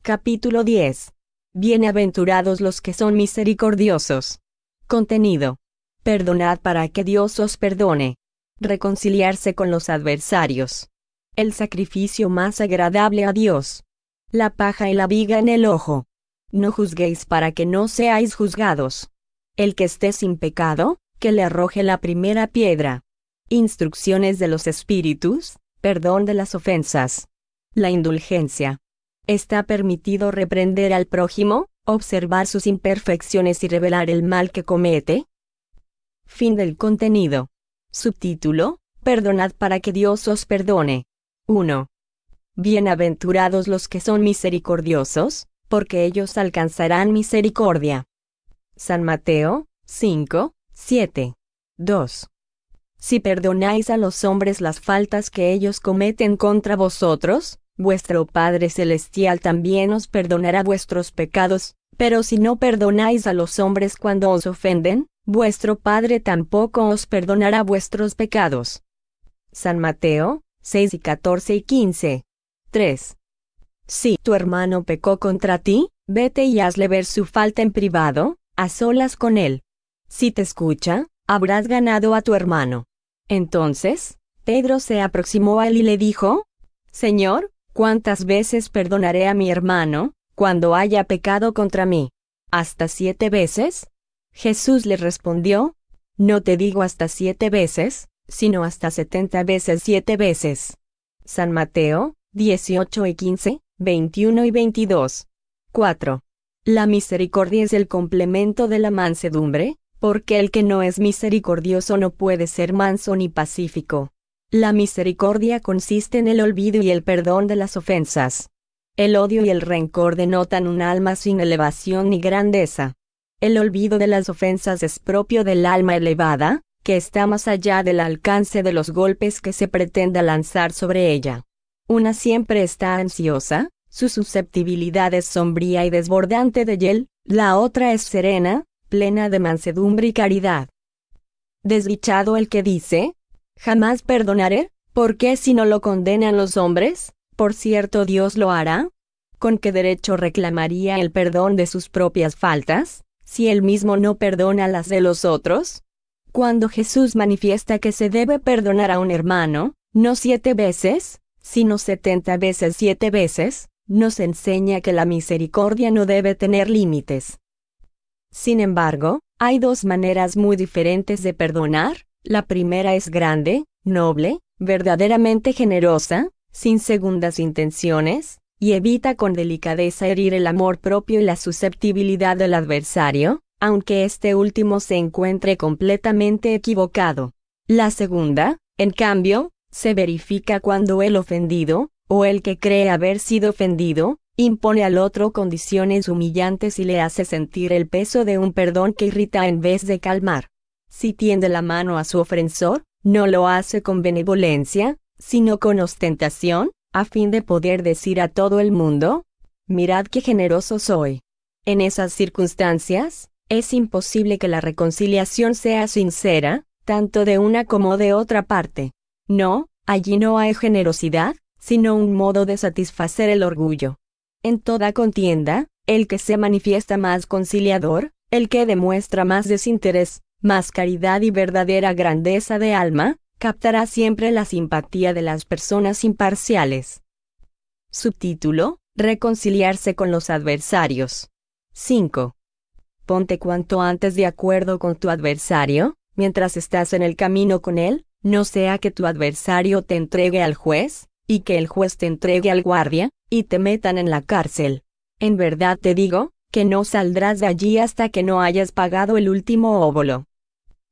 Capítulo 10. Bienaventurados los que son misericordiosos. Contenido. Perdonad para que Dios os perdone. Reconciliarse con los adversarios. El sacrificio más agradable a Dios. La paja y la viga en el ojo. No juzguéis para que no seáis juzgados. El que esté sin pecado, que le arroje la primera piedra. Instrucciones de los espíritus, perdón de las ofensas. La indulgencia. ¿Está permitido reprender al prójimo, observar sus imperfecciones y revelar el mal que comete? Fin del contenido. Subtítulo: Perdonad para que Dios os perdone. 1. Bienaventurados los que son misericordiosos, porque ellos alcanzarán misericordia. San Mateo 5, 7. 2. Si perdonáis a los hombres las faltas que ellos cometen contra vosotros, vuestro Padre Celestial también os perdonará vuestros pecados, pero si no perdonáis a los hombres cuando os ofenden, vuestro Padre tampoco os perdonará vuestros pecados. San Mateo 6 y 14 y 15. 3. Si tu hermano pecó contra ti, vete y hazle ver su falta en privado, a solas con él. Si te escucha, habrás ganado a tu hermano. Entonces, Pedro se aproximó a él y le dijo: Señor, ¿cuántas veces perdonaré a mi hermano, cuando haya pecado contra mí? ¿Hasta 7 veces? Jesús le respondió: No te digo hasta 7 veces, sino hasta 70 veces 7 veces. San Mateo 18 y 15, 21 y 22. 4. La misericordia es el complemento de la mansedumbre, porque el que no es misericordioso no puede ser manso ni pacífico. La misericordia consiste en el olvido y el perdón de las ofensas. El odio y el rencor denotan un alma sin elevación ni grandeza. El olvido de las ofensas es propio del alma elevada, que está más allá del alcance de los golpes que se pretenda lanzar sobre ella. Una siempre está ansiosa, su susceptibilidad es sombría y desbordante de hiel, la otra es serena, plena de mansedumbre y caridad. Desdichado el que dice: jamás perdonaré, ¿por qué si no lo condenan los hombres? Por cierto, Dios lo hará. ¿Con qué derecho reclamaría el perdón de sus propias faltas, si él mismo no perdona las de los otros? Cuando Jesús manifiesta que se debe perdonar a un hermano, no 7 veces, sino 70 veces 7 veces, nos enseña que la misericordia no debe tener límites. Sin embargo, hay 2 maneras muy diferentes de perdonar. La primera es grande, noble, verdaderamente generosa, sin segundas intenciones, y evita con delicadeza herir el amor propio y la susceptibilidad del adversario, aunque este último se encuentre completamente equivocado. La segunda, en cambio, se verifica cuando el ofendido, o el que cree haber sido ofendido, impone al otro condiciones humillantes y le hace sentir el peso de un perdón que irrita en vez de calmar. Si tiende la mano a su ofensor, no lo hace con benevolencia, sino con ostentación, a fin de poder decir a todo el mundo: mirad qué generoso soy. En esas circunstancias, es imposible que la reconciliación sea sincera, tanto de una como de otra parte. No, allí no hay generosidad, sino un modo de satisfacer el orgullo. En toda contienda, el que se manifiesta más conciliador, el que demuestra más desinterés, más caridad y verdadera grandeza de alma, captará siempre la simpatía de las personas imparciales. Subtítulo: Reconciliarse con los adversarios. 5. Ponte cuanto antes de acuerdo con tu adversario, mientras estás en el camino con él, no sea que tu adversario te entregue al juez, y que el juez te entregue al guardia, y te metan en la cárcel. En verdad te digo, que no saldrás de allí hasta que no hayas pagado el último óbolo.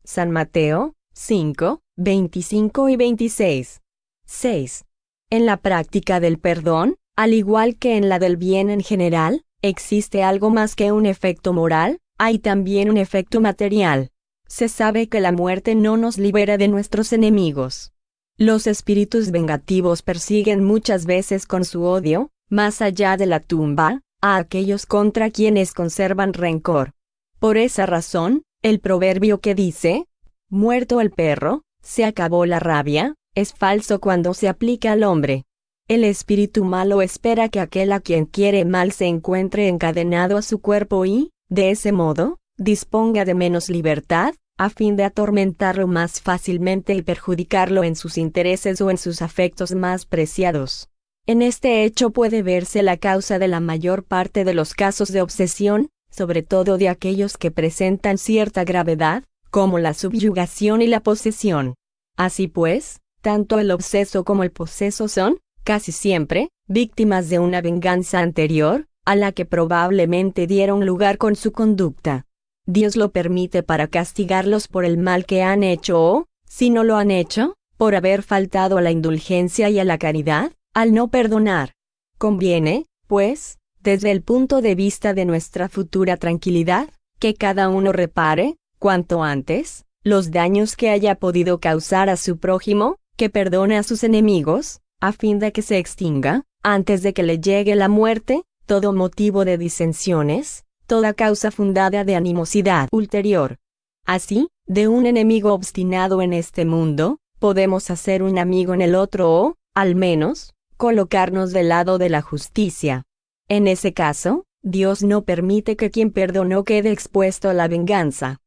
San Mateo 5, 25 y 26. 6. En la práctica del perdón, al igual que en la del bien en general, existe algo más que un efecto moral, hay también un efecto material. Se sabe que la muerte no nos libera de nuestros enemigos. Los espíritus vengativos persiguen muchas veces con su odio, más allá de la tumba, a aquellos contra quienes conservan rencor. Por esa razón, el proverbio que dice: muerto el perro, se acabó la rabia, es falso cuando se aplica al hombre. El espíritu malo espera que aquel a quien quiere mal se encuentre encadenado a su cuerpo y, de ese modo, disponga de menos libertad, a fin de atormentarlo más fácilmente y perjudicarlo en sus intereses o en sus afectos más preciados. En este hecho puede verse la causa de la mayor parte de los casos de obsesión, sobre todo de aquellos que presentan cierta gravedad, como la subyugación y la posesión. Así pues, tanto el obseso como el poseso son, casi siempre, víctimas de una venganza anterior, a la que probablemente dieron lugar con su conducta. Dios lo permite para castigarlos por el mal que han hecho o, si no lo han hecho, por haber faltado a la indulgencia y a la caridad, al no perdonar. Conviene, pues, desde el punto de vista de nuestra futura tranquilidad, que cada uno repare, cuanto antes, los daños que haya podido causar a su prójimo, que perdone a sus enemigos, a fin de que se extinga, antes de que le llegue la muerte, todo motivo de disensiones, toda causa fundada de animosidad ulterior. Así, de un enemigo obstinado en este mundo, podemos hacer un amigo en el otro o, al menos, colocarnos del lado de la justicia. En ese caso, Dios no permite que quien perdonó quede expuesto a la venganza.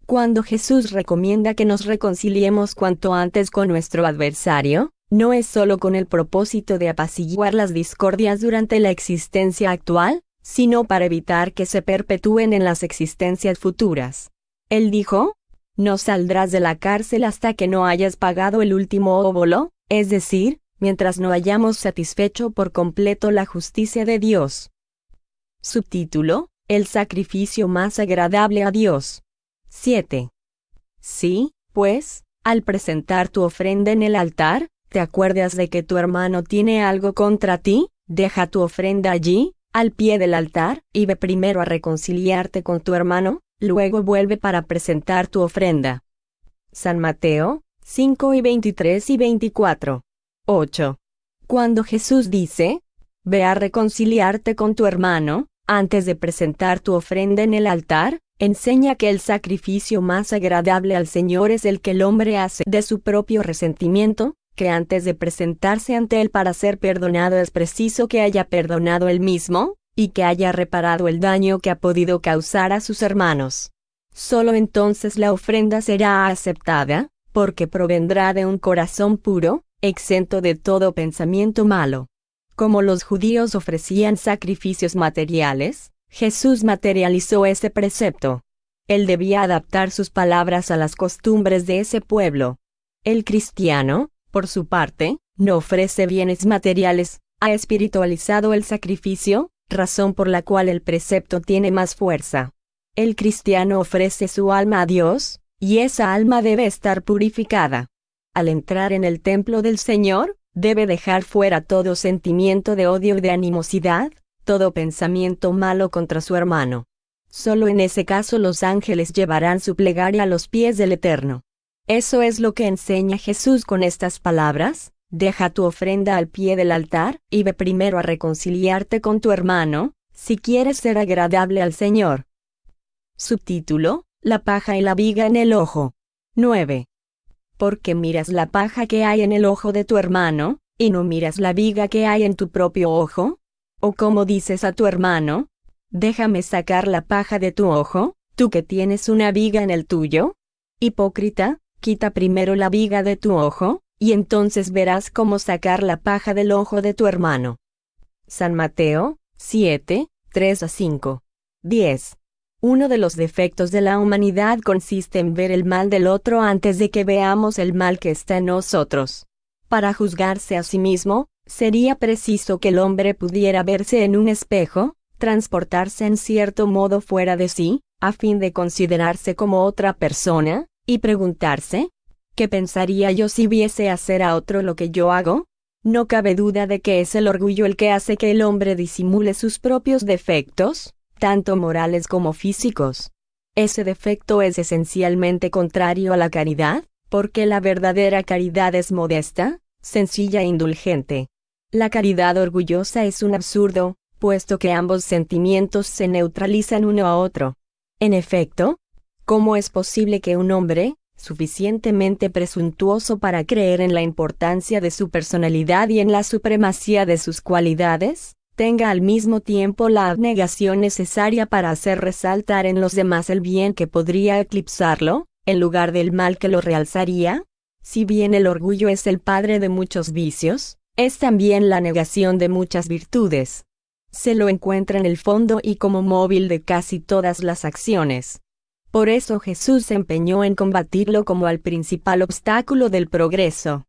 Cuando Jesús recomienda que nos reconciliemos cuanto antes con nuestro adversario, no es solo con el propósito de apaciguar las discordias durante la existencia actual, sino para evitar que se perpetúen en las existencias futuras. Él dijo: no saldrás de la cárcel hasta que no hayas pagado el último óbolo, es decir, mientras no hayamos satisfecho por completo la justicia de Dios. Subtítulo: el sacrificio más agradable a Dios. 7. Si, pues, al presentar tu ofrenda en el altar, te acuerdas de que tu hermano tiene algo contra ti, deja tu ofrenda allí, al pie del altar, y ve primero a reconciliarte con tu hermano, luego vuelve para presentar tu ofrenda. San Mateo 5:23 y 24. 8. Cuando Jesús dice: ve a reconciliarte con tu hermano, antes de presentar tu ofrenda en el altar, enseña que el sacrificio más agradable al Señor es el que el hombre hace de su propio resentimiento, que antes de presentarse ante Él para ser perdonado es preciso que haya perdonado él mismo, y que haya reparado el daño que ha podido causar a sus hermanos. Solo entonces la ofrenda será aceptada, porque provendrá de un corazón puro, exento de todo pensamiento malo. Como los judíos ofrecían sacrificios materiales, Jesús materializó ese precepto. Él debía adaptar sus palabras a las costumbres de ese pueblo. El cristiano, por su parte, no ofrece bienes materiales, ha espiritualizado el sacrificio, razón por la cual el precepto tiene más fuerza. El cristiano ofrece su alma a Dios, y esa alma debe estar purificada. Al entrar en el templo del Señor, debe dejar fuera todo sentimiento de odio y de animosidad, todo pensamiento malo contra su hermano. Solo en ese caso los ángeles llevarán su plegaria a los pies del Eterno. Eso es lo que enseña Jesús con estas palabras: deja tu ofrenda al pie del altar, y ve primero a reconciliarte con tu hermano, si quieres ser agradable al Señor. Subtítulo: la paja y la viga en el ojo. 9. ¿Por qué miras la paja que hay en el ojo de tu hermano, y no miras la viga que hay en tu propio ojo? ¿O cómo dices a tu hermano: déjame sacar la paja de tu ojo, tú que tienes una viga en el tuyo? Hipócrita, quita primero la viga de tu ojo, y entonces verás cómo sacar la paja del ojo de tu hermano. San Mateo 7, 3 a 5. 10. Uno de los defectos de la humanidad consiste en ver el mal del otro antes de que veamos el mal que está en nosotros. Para juzgarse a sí mismo, sería preciso que el hombre pudiera verse en un espejo, transportarse en cierto modo fuera de sí, a fin de considerarse como otra persona, y preguntarse: ¿qué pensaría yo si viese hacer a otro lo que yo hago? No cabe duda de que es el orgullo el que hace que el hombre disimule sus propios defectos, tanto morales como físicos. Ese defecto es esencialmente contrario a la caridad, porque la verdadera caridad es modesta, sencilla e indulgente. La caridad orgullosa es un absurdo, puesto que ambos sentimientos se neutralizan uno a otro. En efecto, ¿cómo es posible que un hombre, suficientemente presuntuoso para creer en la importancia de su personalidad y en la supremacía de sus cualidades, tenga al mismo tiempo la abnegación necesaria para hacer resaltar en los demás el bien que podría eclipsarlo, en lugar del mal que lo realzaría? Si bien el orgullo es el padre de muchos vicios, es también la negación de muchas virtudes. Se lo encuentra en el fondo y como móvil de casi todas las acciones. Por eso Jesús se empeñó en combatirlo como al principal obstáculo del progreso.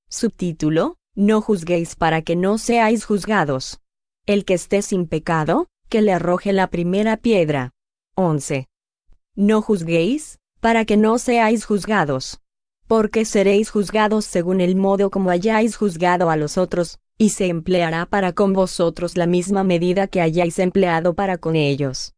Subtítulo: No juzguéis para que no seáis juzgados. El que esté sin pecado, que le arroje la primera piedra. 11. No juzguéis, para que no seáis juzgados. Porque seréis juzgados según el modo como hayáis juzgado a los otros, y se empleará para con vosotros la misma medida que hayáis empleado para con ellos.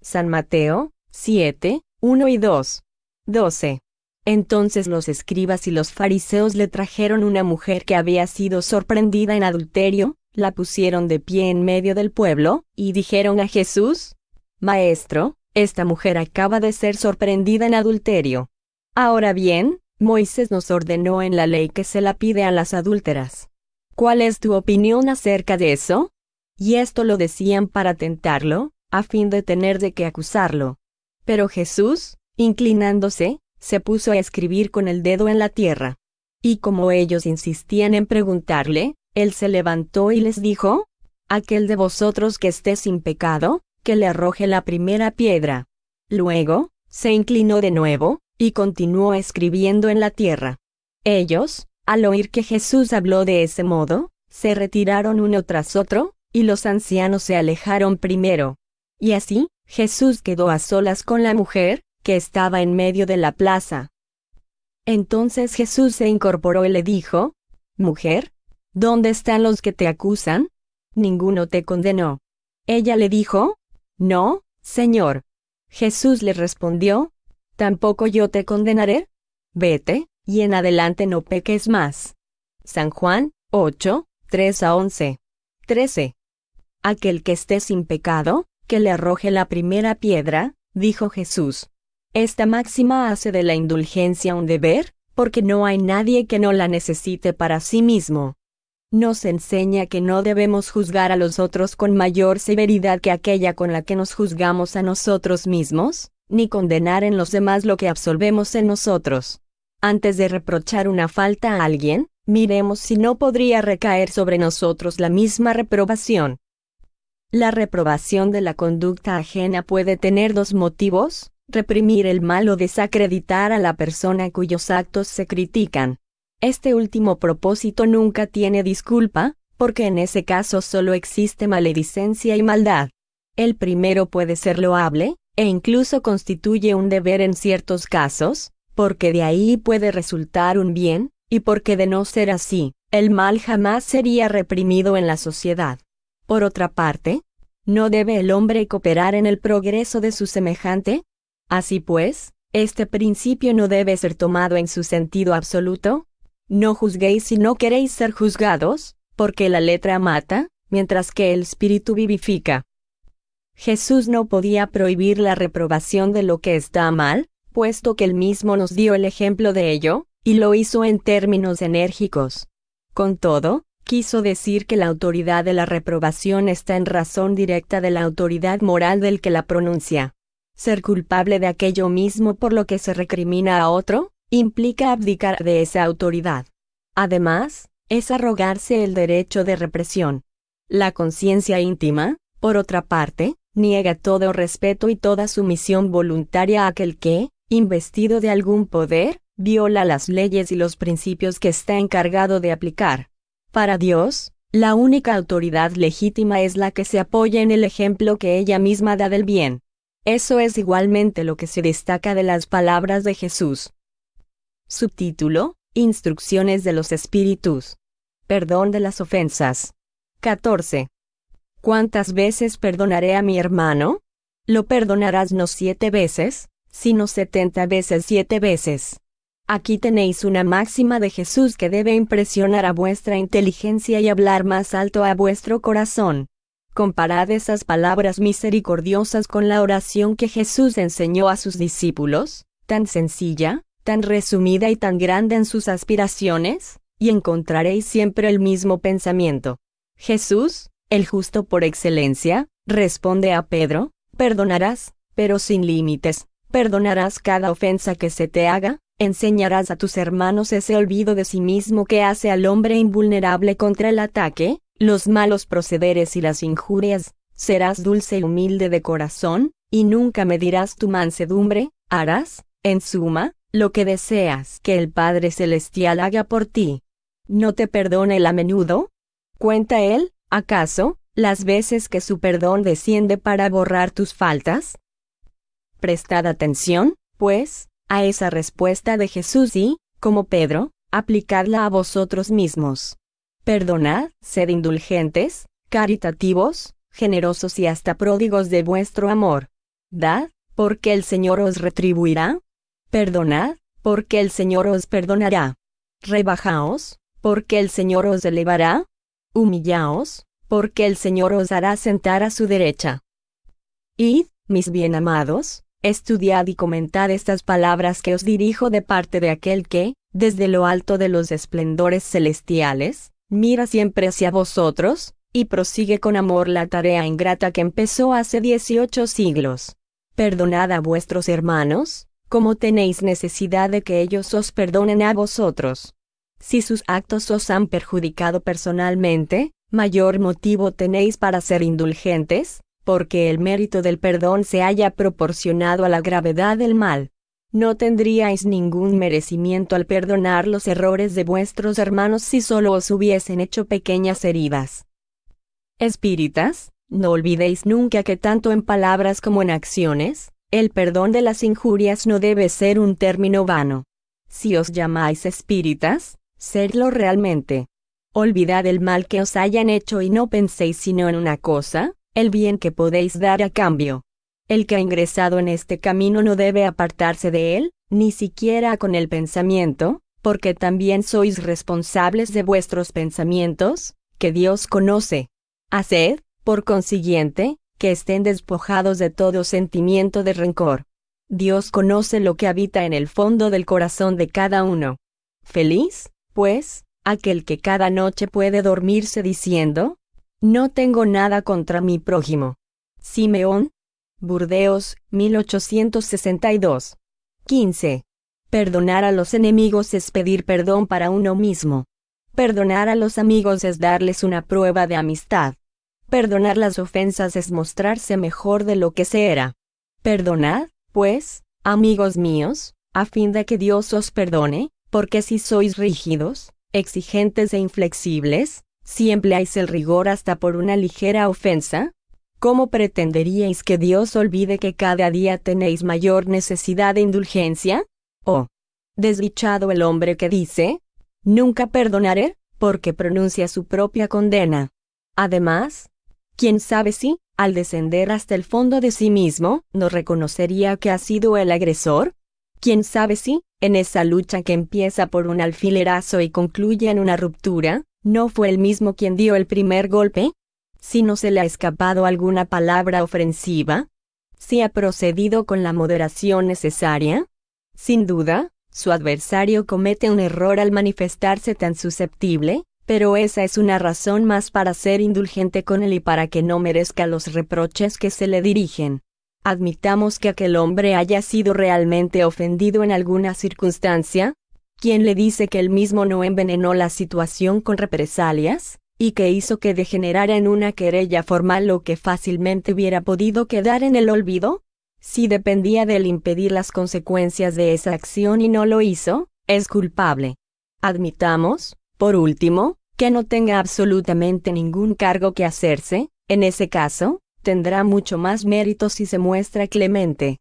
San Mateo 7, 1 y 2. 12. Entonces los escribas y los fariseos le trajeron una mujer que había sido sorprendida en adulterio, la pusieron de pie en medio del pueblo, y dijeron a Jesús: Maestro, esta mujer acaba de ser sorprendida en adulterio. Ahora bien, Moisés nos ordenó en la ley que se la pide a las adúlteras. ¿Cuál es tu opinión acerca de eso? Y esto lo decían para tentarlo, a fin de tener de qué acusarlo. Pero Jesús, inclinándose, se puso a escribir con el dedo en la tierra. Y como ellos insistían en preguntarle, él se levantó y les dijo: Aquel de vosotros que esté sin pecado, que le arroje la primera piedra. Luego, se inclinó de nuevo, y continuó escribiendo en la tierra. Ellos, al oír que Jesús habló de ese modo, se retiraron uno tras otro, y los ancianos se alejaron primero. Y así, Jesús quedó a solas con la mujer, que estaba en medio de la plaza. Entonces Jesús se incorporó y le dijo: Mujer, ¿dónde están los que te acusan? ¿Ninguno te condenó? Ella le dijo: No, Señor. Jesús le respondió: ¿Tampoco yo te condenaré? Vete, y en adelante no peques más. San Juan 8, 3 a 11. 13. Aquel que esté sin pecado, que le arroje la primera piedra, dijo Jesús. Esta máxima hace de la indulgencia un deber, porque no hay nadie que no la necesite para sí mismo. Nos enseña que no debemos juzgar a los otros con mayor severidad que aquella con la que nos juzgamos a nosotros mismos, ni condenar en los demás lo que absolvemos en nosotros. Antes de reprochar una falta a alguien, miremos si no podría recaer sobre nosotros la misma reprobación. La reprobación de la conducta ajena puede tener dos motivos: reprimir el mal o desacreditar a la persona cuyos actos se critican. Este último propósito nunca tiene disculpa, porque en ese caso solo existe maledicencia y maldad. El primero puede ser loable, e incluso constituye un deber en ciertos casos, porque de ahí puede resultar un bien, y porque de no ser así, el mal jamás sería reprimido en la sociedad. Por otra parte, ¿no debe el hombre cooperar en el progreso de su semejante? Así pues, este principio no debe ser tomado en su sentido absoluto. No juzguéis si no queréis ser juzgados, porque la letra mata, mientras que el espíritu vivifica. Jesús no podía prohibir la reprobación de lo que está mal, puesto que él mismo nos dio el ejemplo de ello, y lo hizo en términos enérgicos. Con todo, quiso decir que la autoridad de la reprobación está en razón directa de la autoridad moral del que la pronuncia. Ser culpable de aquello mismo por lo que se recrimina a otro, implica abdicar de esa autoridad. Además, es arrogarse el derecho de represión. La conciencia íntima, por otra parte, niega todo respeto y toda sumisión voluntaria a aquel que, investido de algún poder, viola las leyes y los principios que está encargado de aplicar. Para Dios, la única autoridad legítima es la que se apoya en el ejemplo que ella misma da del bien. Eso es igualmente lo que se destaca de las palabras de Jesús. Subtítulo: Instrucciones de los Espíritus. Perdón de las ofensas. 14. ¿Cuántas veces perdonaré a mi hermano? Lo perdonarás no 7 veces, sino 70 veces 7 veces. Aquí tenéis una máxima de Jesús que debe impresionar a vuestra inteligencia y hablar más alto a vuestro corazón. Comparad esas palabras misericordiosas con la oración que Jesús enseñó a sus discípulos, tan sencilla, tan resumida y tan grande en sus aspiraciones, y encontraréis siempre el mismo pensamiento. Jesús, el justo por excelencia, responde a Pedro: perdonarás, pero sin límites, perdonarás cada ofensa que se te haga, enseñarás a tus hermanos ese olvido de sí mismo que hace al hombre invulnerable contra el ataque, los malos procederes y las injurias, serás dulce y humilde de corazón, y nunca medirás tu mansedumbre, harás, en suma, lo que deseas que el Padre Celestial haga por ti. ¿No te perdona él a menudo? ¿Cuenta él, acaso, las veces que su perdón desciende para borrar tus faltas? Prestad atención, pues, a esa respuesta de Jesús y, como Pedro, aplicadla a vosotros mismos. Perdonad, sed indulgentes, caritativos, generosos y hasta pródigos de vuestro amor. Dad, porque el Señor os retribuirá. Perdonad, porque el Señor os perdonará. Rebajaos, porque el Señor os elevará. Humillaos, porque el Señor os hará sentar a su derecha. Id, mis bien amados, estudiad y comentad estas palabras que os dirijo de parte de aquel que, desde lo alto de los esplendores celestiales, mira siempre hacia vosotros, y prosigue con amor la tarea ingrata que empezó hace 18 siglos. Perdonad a vuestros hermanos, como tenéis necesidad de que ellos os perdonen a vosotros. Si sus actos os han perjudicado personalmente, mayor motivo tenéis para ser indulgentes, porque el mérito del perdón se haya proporcionado a la gravedad del mal. No tendríais ningún merecimiento al perdonar los errores de vuestros hermanos si solo os hubiesen hecho pequeñas heridas. Espíritas, no olvidéis nunca que tanto en palabras como en acciones, el perdón de las injurias no debe ser un término vano. Si os llamáis espíritas, sedlo realmente. Olvidad el mal que os hayan hecho y no penséis sino en una cosa, el bien que podéis dar a cambio. El que ha ingresado en este camino no debe apartarse de él, ni siquiera con el pensamiento, porque también sois responsables de vuestros pensamientos, que Dios conoce. Haced, por consiguiente, que estén despojados de todo sentimiento de rencor. Dios conoce lo que habita en el fondo del corazón de cada uno. Feliz, pues, aquel que cada noche puede dormirse diciendo: no tengo nada contra mi prójimo. Simeón, Burdeos, 1862. 15. Perdonar a los enemigos es pedir perdón para uno mismo. Perdonar a los amigos es darles una prueba de amistad. Perdonar las ofensas es mostrarse mejor de lo que se era. Perdonad, pues, amigos míos, a fin de que Dios os perdone, porque si sois rígidos, exigentes e inflexibles, si empleáis el rigor hasta por una ligera ofensa, ¿cómo pretenderíais que Dios olvide que cada día tenéis mayor necesidad de indulgencia? Oh, desdichado el hombre que dice: nunca perdonaré, porque pronuncia su propia condena. Además, ¿quién sabe si, al descender hasta el fondo de sí mismo, no reconocería que ha sido el agresor? ¿Quién sabe si, en esa lucha que empieza por un alfilerazo y concluye en una ruptura, no fue él mismo quien dio el primer golpe? Si no se le ha escapado alguna palabra ofensiva, si ha procedido con la moderación necesaria, sin duda, su adversario comete un error al manifestarse tan susceptible, pero esa es una razón más para ser indulgente con él y para que no merezca los reproches que se le dirigen. Admitamos que aquel hombre haya sido realmente ofendido en alguna circunstancia. ¿Quién le dice que él mismo no envenenó la situación con represalias, y que hizo que degenerara en una querella formal lo que fácilmente hubiera podido quedar en el olvido? Si dependía de él impedir las consecuencias de esa acción y no lo hizo, es culpable. Admitamos, por último, que no tenga absolutamente ningún cargo que hacerse. En ese caso, tendrá mucho más mérito si se muestra clemente.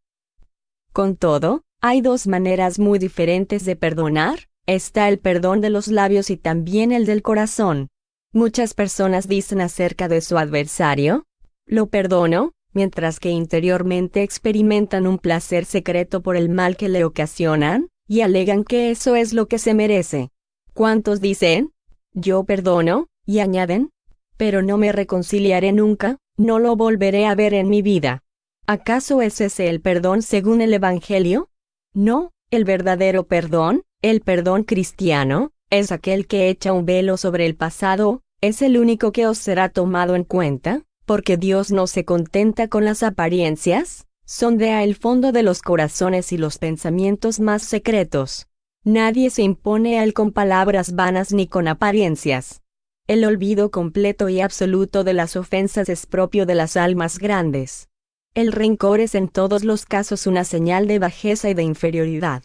Con todo, hay dos maneras muy diferentes de perdonar. Está el perdón de los labios y también el del corazón. Muchas personas dicen acerca de su adversario: lo perdono, mientras que interiormente experimentan un placer secreto por el mal que le ocasionan, y alegan que eso es lo que se merece. ¿Cuántos dicen: yo perdono, y añaden: pero no me reconciliaré nunca, no lo volveré a ver en mi vida? ¿Acaso es ese el perdón según el Evangelio? No, el verdadero perdón, el perdón cristiano, es aquel que echa un velo sobre el pasado, es el único que os será tomado en cuenta, porque Dios no se contenta con las apariencias, sondea el fondo de los corazones y los pensamientos más secretos. Nadie se impone a él con palabras vanas ni con apariencias. El olvido completo y absoluto de las ofensas es propio de las almas grandes. El rencor es en todos los casos una señal de bajeza y de inferioridad.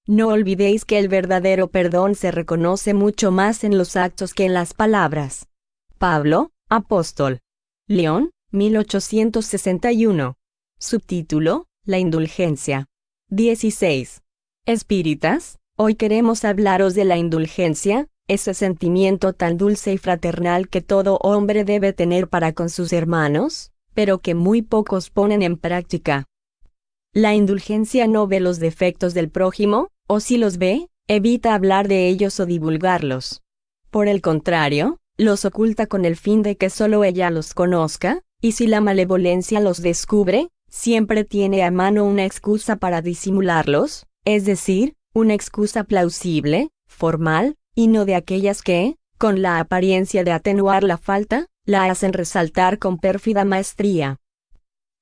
No olvidéis que el verdadero perdón se reconoce mucho más en los actos que en las palabras. Pablo, apóstol. León, 1861. Subtítulo: La indulgencia. 16. Espíritas, hoy queremos hablaros de la indulgencia, ese sentimiento tan dulce y fraternal que todo hombre debe tener para con sus hermanos, pero que muy pocos ponen en práctica. La indulgencia no ve los defectos del prójimo, o si los ve, evita hablar de ellos o divulgarlos. Por el contrario, los oculta con el fin de que solo ella los conozca, y si la malevolencia los descubre, siempre tiene a mano una excusa para disimularlos, es decir, una excusa plausible, formal, y no de aquellas que, con la apariencia de atenuar la falta, la hacen resaltar con pérfida maestría.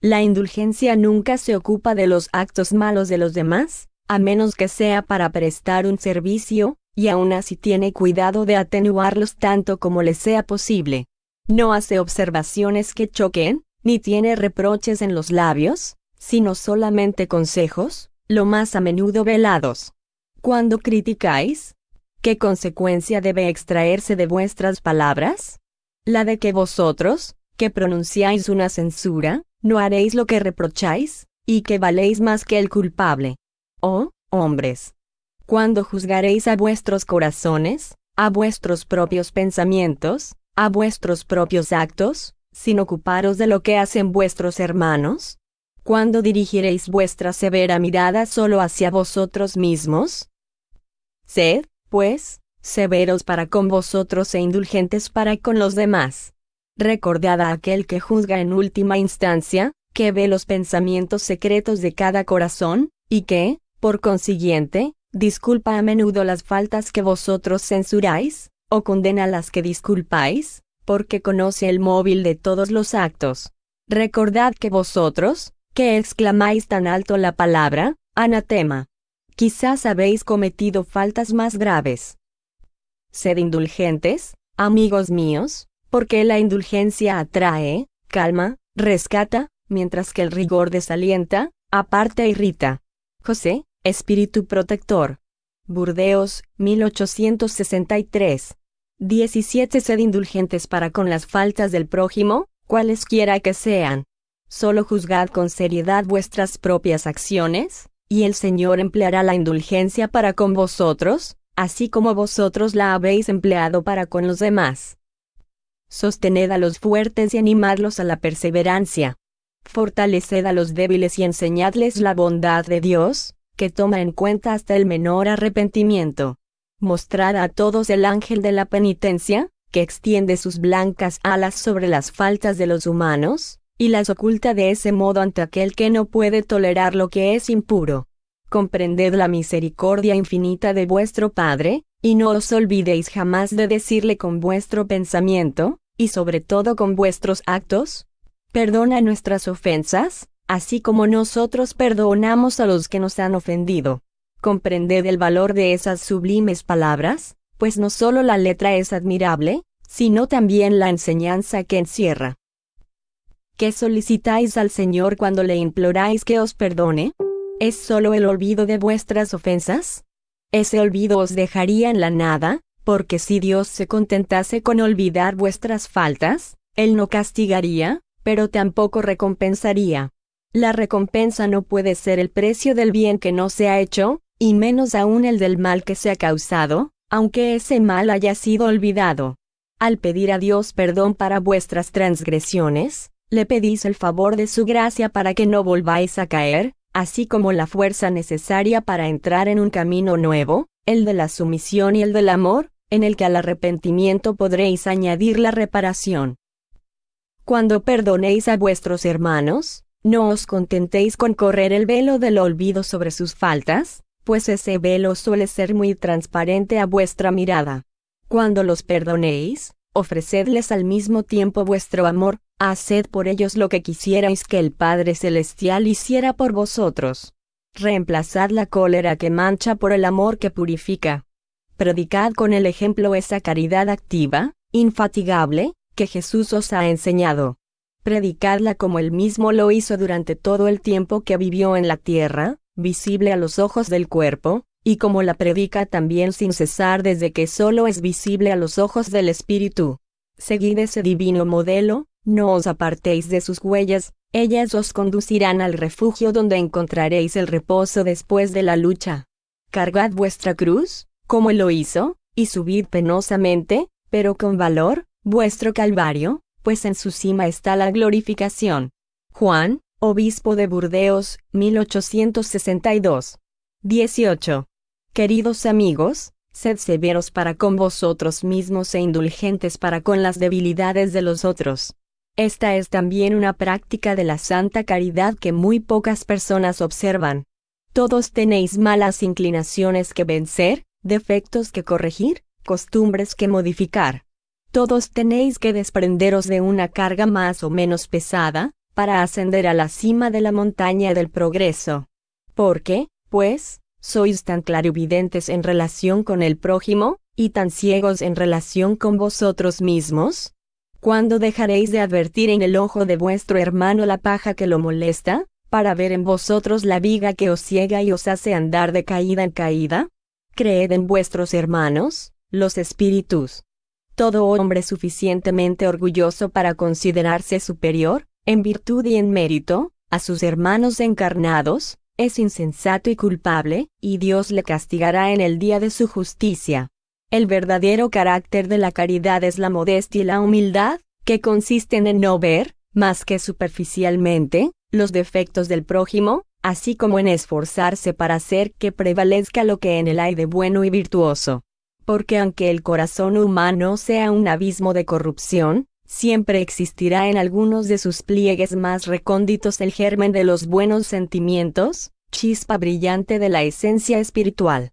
La indulgencia nunca se ocupa de los actos malos de los demás, a menos que sea para prestar un servicio, y aún así tiene cuidado de atenuarlos tanto como le sea posible. No hace observaciones que choquen, ni tiene reproches en los labios, sino solamente consejos, lo más a menudo velados. Cuando criticáis, ¿qué consecuencia debe extraerse de vuestras palabras? La de que vosotros, que pronunciáis una censura, no haréis lo que reprocháis, y que valéis más que el culpable. Oh, hombres, cuando juzgaréis a vuestros corazones, a vuestros propios pensamientos, a vuestros propios actos, sin ocuparos de lo que hacen vuestros hermanos, cuando dirigiréis vuestra severa mirada solo hacia vosotros mismos, sed, pues, severos para con vosotros e indulgentes para con los demás. Recordad a aquel que juzga en última instancia, que ve los pensamientos secretos de cada corazón, y que, por consiguiente, disculpa a menudo las faltas que vosotros censuráis, o condena las que disculpáis, porque conoce el móvil de todos los actos. Recordad que vosotros, que exclamáis tan alto la palabra, anatema, quizás habéis cometido faltas más graves. Sed indulgentes, amigos míos, porque la indulgencia atrae, calma, rescata, mientras que el rigor desalienta, aparta e irrita. José, Espíritu Protector. Burdeos, 1863. 17. Sed indulgentes para con las faltas del prójimo, cualesquiera que sean. Solo juzgad con seriedad vuestras propias acciones, y el Señor empleará la indulgencia para con vosotros, así como vosotros la habéis empleado para con los demás. Sostened a los fuertes y animadlos a la perseverancia. Fortaleced a los débiles y enseñadles la bondad de Dios, que toma en cuenta hasta el menor arrepentimiento. Mostrad a todos el ángel de la penitencia, que extiende sus blancas alas sobre las faltas de los humanos, y las oculta de ese modo ante aquel que no puede tolerar lo que es impuro. Comprended la misericordia infinita de vuestro Padre, y no os olvidéis jamás de decirle con vuestro pensamiento, y sobre todo con vuestros actos, perdona nuestras ofensas, así como nosotros perdonamos a los que nos han ofendido. Comprended el valor de esas sublimes palabras, pues no solo la letra es admirable, sino también la enseñanza que encierra. ¿Qué solicitáis al Señor cuando le imploráis que os perdone? ¿Es solo el olvido de vuestras ofensas? Ese olvido os dejaría en la nada, porque si Dios se contentase con olvidar vuestras faltas, Él no castigaría, pero tampoco recompensaría. La recompensa no puede ser el precio del bien que no se ha hecho, y menos aún el del mal que se ha causado, aunque ese mal haya sido olvidado. Al pedir a Dios perdón para vuestras transgresiones, le pedís el favor de su gracia para que no volváis a caer, así como la fuerza necesaria para entrar en un camino nuevo, el de la sumisión y el del amor, en el que al arrepentimiento podréis añadir la reparación. Cuando perdonéis a vuestros hermanos, No os contentéis con correr el velo del olvido sobre sus faltas, pues ese velo suele ser muy transparente a vuestra mirada. Cuando los perdonéis, ofrecedles al mismo tiempo vuestro amor, haced por ellos lo que quisierais que el Padre Celestial hiciera por vosotros. Reemplazad la cólera que mancha por el amor que purifica. Predicad con el ejemplo esa caridad activa, infatigable, que Jesús os ha enseñado. Predicadla como Él mismo lo hizo durante todo el tiempo que vivió en la tierra, visible a los ojos del cuerpo, y como la predica también sin cesar desde que solo es visible a los ojos del Espíritu. Seguid ese divino modelo, no os apartéis de sus huellas, ellas os conducirán al refugio donde encontraréis el reposo después de la lucha. Cargad vuestra cruz, como Él lo hizo, y subid penosamente, pero con valor, vuestro calvario, pues en su cima está la glorificación. Juan, obispo de Burdeos, 1862. 18. Queridos amigos, sed severos para con vosotros mismos e indulgentes para con las debilidades de los otros. Esta es también una práctica de la santa caridad que muy pocas personas observan. Todos tenéis malas inclinaciones que vencer, defectos que corregir, costumbres que modificar. Todos tenéis que desprenderos de una carga más o menos pesada, para ascender a la cima de la montaña del progreso. ¿Por qué, pues, sois tan clarividentes en relación con el prójimo, y tan ciegos en relación con vosotros mismos? ¿Cuándo dejaréis de advertir en el ojo de vuestro hermano la paja que lo molesta, para ver en vosotros la viga que os ciega y os hace andar de caída en caída? Creed en vuestros hermanos, los espíritus. Todo hombre suficientemente orgulloso para considerarse superior, en virtud y en mérito, a sus hermanos encarnados, es insensato y culpable, y Dios le castigará en el día de su justicia. El verdadero carácter de la caridad es la modestia y la humildad, que consisten en no ver, más que superficialmente, los defectos del prójimo, así como en esforzarse para hacer que prevalezca lo que en él hay de bueno y virtuoso. Porque aunque el corazón humano sea un abismo de corrupción, siempre existirá en algunos de sus pliegues más recónditos el germen de los buenos sentimientos, chispa brillante de la esencia espiritual.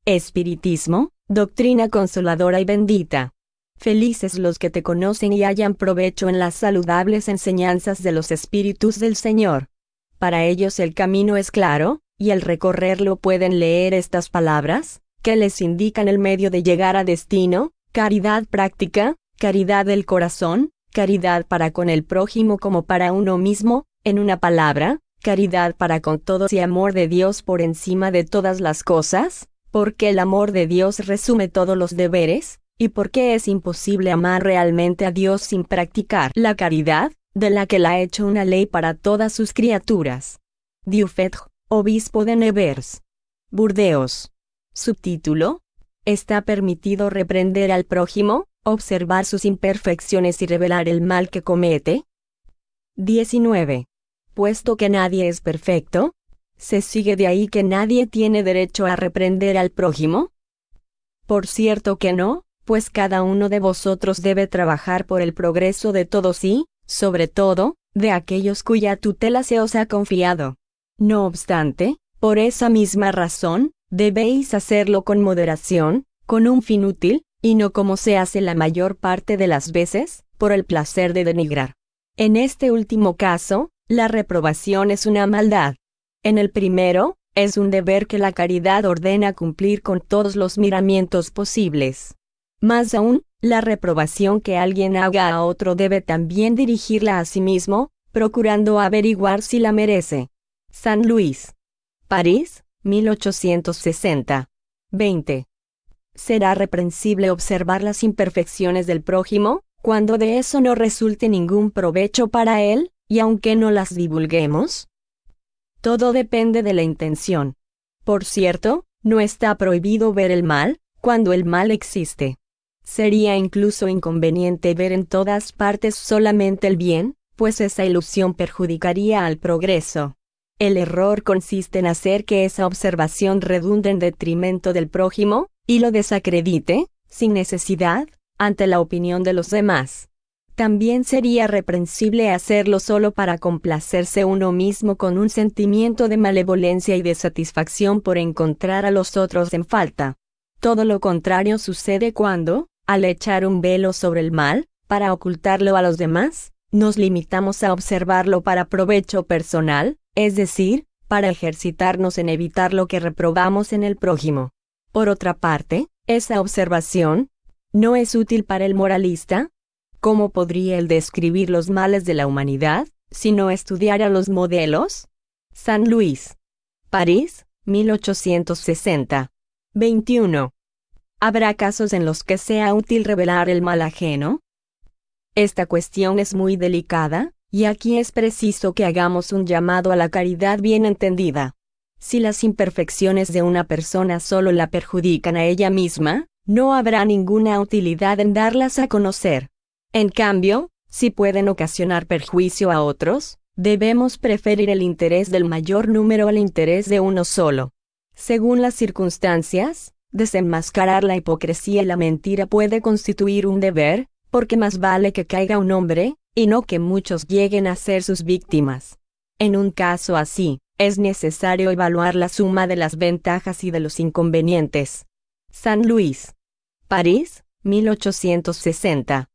Espiritismo, doctrina consoladora y bendita. Felices los que te conocen y hallan provecho en las saludables enseñanzas de los espíritus del Señor. Para ellos el camino es claro, y al recorrerlo pueden leer estas palabras, que les indican el medio de llegar a destino: caridad práctica, caridad del corazón, caridad para con el prójimo como para uno mismo, en una palabra, caridad para con todos y amor de Dios por encima de todas las cosas, porque el amor de Dios resume todos los deberes, y porque es imposible amar realmente a Dios sin practicar la caridad, de la que la ha hecho una ley para todas sus criaturas. Dufet, obispo de Nevers. Burdeos. Subtítulo: ¿Está permitido reprender al prójimo, observar sus imperfecciones y revelar el mal que comete? 19. Puesto que nadie es perfecto, ¿se sigue de ahí que nadie tiene derecho a reprender al prójimo? Por cierto que no, pues cada uno de vosotros debe trabajar por el progreso de todos y, sobre todo, de aquellos cuya tutela se os ha confiado. No obstante, por esa misma razón, debéis hacerlo con moderación, con un fin útil, y no como se hace la mayor parte de las veces, por el placer de denigrar. En este último caso, la reprobación es una maldad. En el primero, es un deber que la caridad ordena cumplir con todos los miramientos posibles. Más aún, la reprobación que alguien haga a otro debe también dirigirla a sí mismo, procurando averiguar si la merece. San Luis. París, 1860. 20. ¿Será reprensible observar las imperfecciones del prójimo, cuando de eso no resulte ningún provecho para él, y aunque no las divulguemos? Todo depende de la intención. Por cierto, no está prohibido ver el mal, cuando el mal existe. Sería incluso inconveniente ver en todas partes solamente el bien, pues esa ilusión perjudicaría al progreso. El error consiste en hacer que esa observación redunde en detrimento del prójimo, y lo desacredite, sin necesidad, ante la opinión de los demás. También sería reprensible hacerlo solo para complacerse uno mismo con un sentimiento de malevolencia y de satisfacción por encontrar a los otros en falta. Todo lo contrario sucede cuando, al echar un velo sobre el mal, para ocultarlo a los demás, nos limitamos a observarlo para provecho personal, es decir, para ejercitarnos en evitar lo que reprobamos en el prójimo. Por otra parte, esa observación ¿no es útil para el moralista? ¿Cómo podría él describir los males de la humanidad, si no estudiara los modelos? San Luis, París, 1860. 21. ¿Habrá casos en los que sea útil revelar el mal ajeno? Esta cuestión es muy delicada, y aquí es preciso que hagamos un llamado a la caridad bien entendida. Si las imperfecciones de una persona solo la perjudican a ella misma, no habrá ninguna utilidad en darlas a conocer. En cambio, si pueden ocasionar perjuicio a otros, debemos preferir el interés del mayor número al interés de uno solo. Según las circunstancias, desenmascarar la hipocresía y la mentira puede constituir un deber, porque más vale que caiga un hombre, y no que muchos lleguen a ser sus víctimas. En un caso así, es necesario evaluar la suma de las ventajas y de los inconvenientes. San Luis, París, 1860.